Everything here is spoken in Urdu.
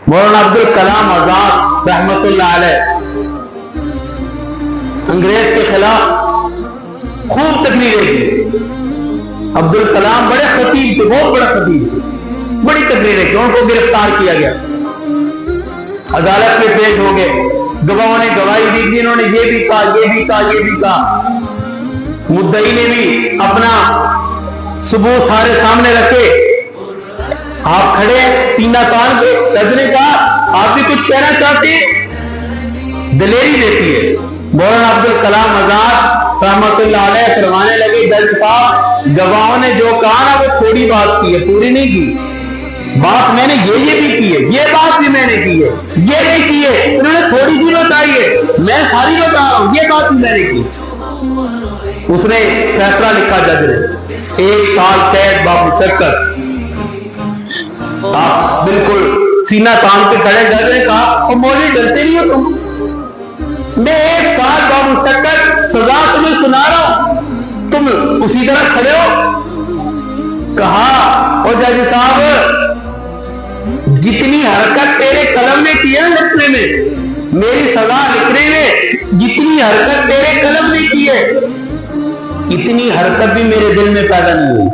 مولانا عبد الکلام آزاد رحمت اللہ علیہ انگریز کے خلاف خوب تقریریں کی. عبد الکلام بڑے خطیب تھے, بہت بڑا خطیب تھے, بڑی تقریریں کی. ان کو گرفتار کیا گیا, عدالت میں پیش ہو گئے, گواہوں نے گواہی دی تھی, انہوں نے یہ بھی کہا, یہ بھی کہا, یہ بھی کہا. مدعی نے بھی اپنا ثبوت سارے سامنے رکھے. آپ کھڑے سینہ تان کے. جج نے کہا آپ بھی کچھ کہنا چاہتے ہیں؟ دلیری دیتی ہے. مولانا عبد الکلام آزاد رحمت اللہ علیہ فرمانے لگے, جج صاحب گواہوں نے جو کہا نا وہ تھوڑی بات کی ہے, پوری نہیں کی. بات میں نے یہ بھی کی ہے, یہ بات بھی میں نے کی ہے, یہ بھی کی ہے, انہوں نے تھوڑی سی بتائی ہے, میں ساری بتا رہا ہوں, یہ بات بھی میں نے کی. اس نے فیصلہ لکھا جج نے, 1 سال قید بامشقت. آپ بالکل سینہ تان کے کھڑے. جج نے کہا اور مولوی ڈرتے نہیں ہو تم؟ میں 1 سال بامشقت سزا تمہیں سنا رہا ہوں, تم اسی طرح کھڑے ہو. کہا اور جج صاحب جتنی حرکت تیرے قلم میں کی ہے نا لکھنے میں, میری سزا لکھنے میں جتنی حرکت تیرے قلم نے کی ہے, اتنی حرکت بھی میرے دل میں پیدا نہیں ہوئی.